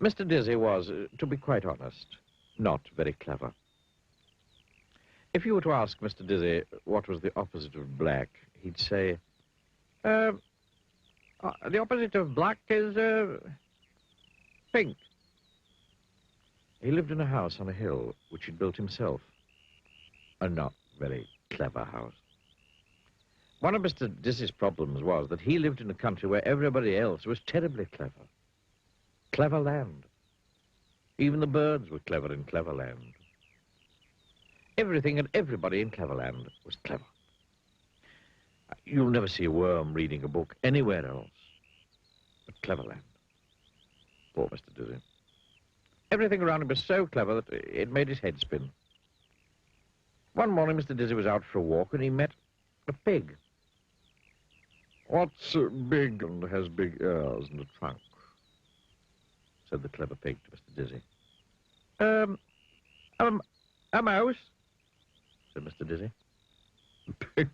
Mr. Dizzy was, to be quite honest, not very clever. If you were to ask Mr. Dizzy what was the opposite of black, he'd say, the opposite of black is, pink. He lived in a house on a hill, which he'd built himself. A not very clever house. One of Mr. Dizzy's problems was that he lived in a country where everybody else was terribly clever. Clever land. Even the birds were clever in clever land. Everything and everybody in Cleverland was clever. You'll never see a worm reading a book anywhere else but Cleverland. Poor Mr. Dizzy. Everything around him was so clever that it made his head spin. One morning, Mr. Dizzy was out for a walk and he met a pig. "What's big and has big ears and a trunk?" said the clever pig to Mr. Dizzy. A mouse," said Mr. Dizzy. The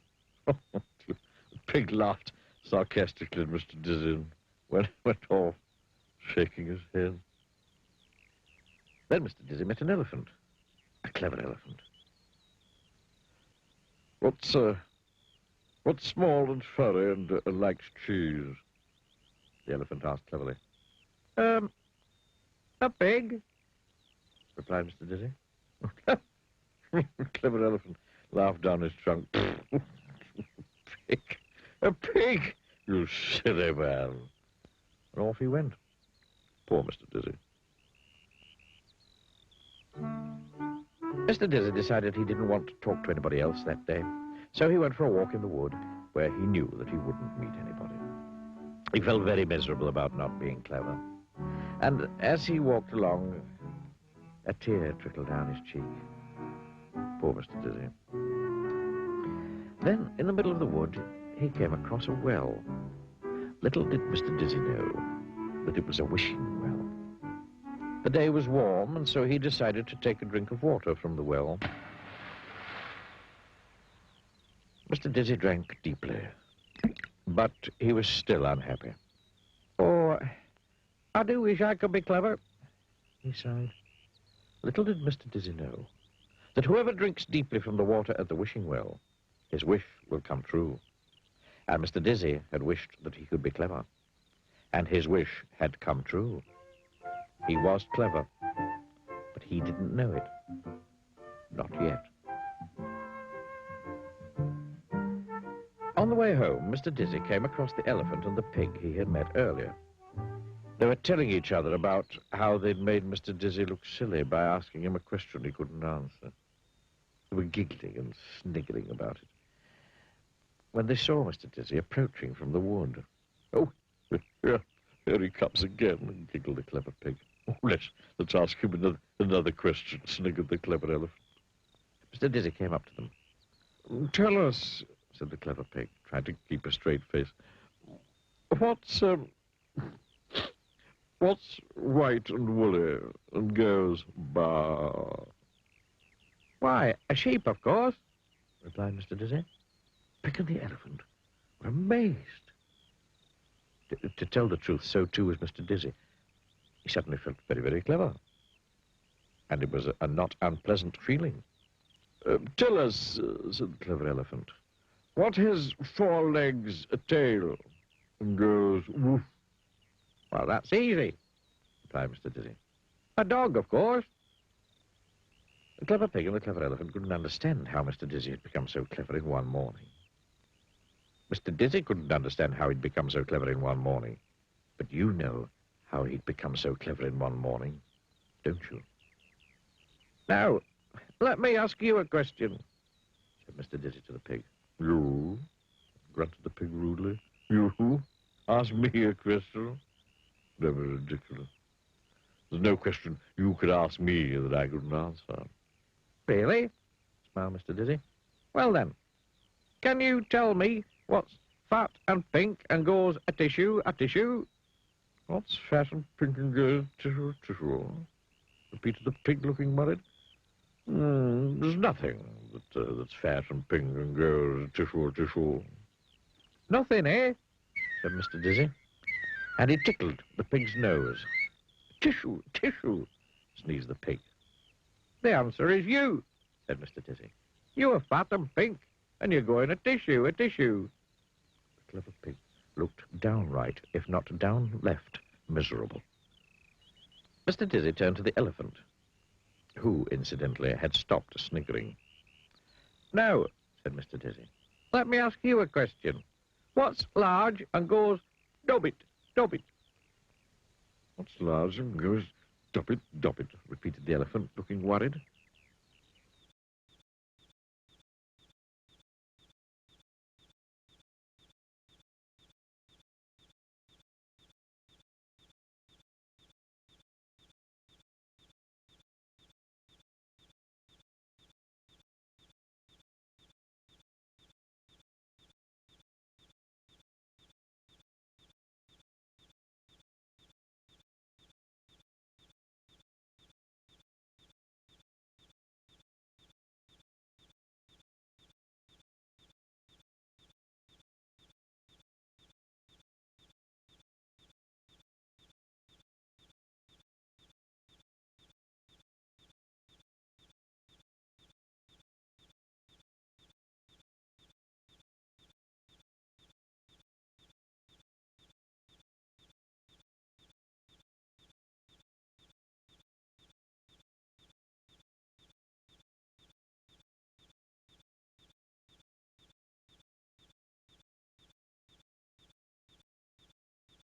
pig laughed sarcastically at Mr. Dizzy and went off, shaking his head. Then Mr. Dizzy met an elephant, a clever elephant. What's small and furry and likes cheese?" the elephant asked cleverly. A pig," replied Mr. Dizzy. The clever elephant laughed down his trunk. A pig, you silly man. And off he went. Poor Mr. Dizzy. Mr. Dizzy decided he didn't want to talk to anybody else that day, so he went for a walk in the wood where he knew that he wouldn't meet anybody. He felt very miserable about not being clever. And as he walked along, a tear trickled down his cheek. Poor Mr. Dizzy. Then, in the middle of the wood, he came across a well. Little did Mr. Dizzy know that it was a wishing well. The day was warm, and so he decided to take a drink of water from the well. Mr. Dizzy drank deeply, but he was still unhappy. "Oh, I do wish I could be clever," he sighed. Little did Mr. Dizzy know that whoever drinks deeply from the water at the wishing well, his wish will come true. And Mr. Dizzy had wished that he could be clever, and his wish had come true. He was clever, but he didn't know it. Not yet. On the way home, Mr. Dizzy came across the elephant and the pig he had met earlier. They were telling each other about how they'd made Mr. Dizzy look silly by asking him a question he couldn't answer. They were giggling and sniggering about it when they saw Mr. Dizzy approaching from the wood. "Oh, here he comes again," giggled the clever pig. "Oh, let's ask him another question," sniggered the clever elephant. Mr. Dizzy came up to them. "Tell us," said the clever pig, trying to keep a straight face, what's white and woolly and goes baa?" "Why, a sheep, of course," replied Mr. Dizzy. Pig and the elephant were amazed. To tell the truth, so too was Mr. Dizzy. He suddenly felt very, very clever. And it was a not unpleasant feeling. "Tell us," said the clever elephant, "what has 4 legs, a tail, and goes woof?" "Well, that's easy," replied Mr. Dizzy. "A dog, of course." The clever pig and the clever elephant couldn't understand how Mr. Dizzy had become so clever in one morning. Mr. Dizzy couldn't understand how he'd become so clever in one morning. But you know how he'd become so clever in one morning, don't you? "Now, let me ask you a question," said Mr. Dizzy to the pig. "You?" grunted the pig rudely. "You? Ask me a question? Never ridiculous. There's no question you could ask me that I couldn't answer." "Really?" smiled Mr. Dizzy. "Well then, can you tell me what's fat and pink and goes a tissue, a tissue?" "What's fat and pink and goes tissue, tissue?" repeated the pig, looking worried. "There's nothing that's fat and pink and goes tissue, tissue." "Nothing, eh?" said Mr. Dizzy. And he tickled the pig's nose. Tissue, tissue, sneezed the pig. The answer is you, said Mr. Dizzy. You are fat and pink, and you're going a tissue, a tissue. The clever pig looked downright, if not down left, miserable. Mr. Dizzy turned to the elephant, who, incidentally, had stopped sniggering. Now, said Mr. Dizzy, let me ask you a question. What's large and goes dobbit, dobbit? What's large and goes dobbit, dobbit, repeated the elephant, looking worried.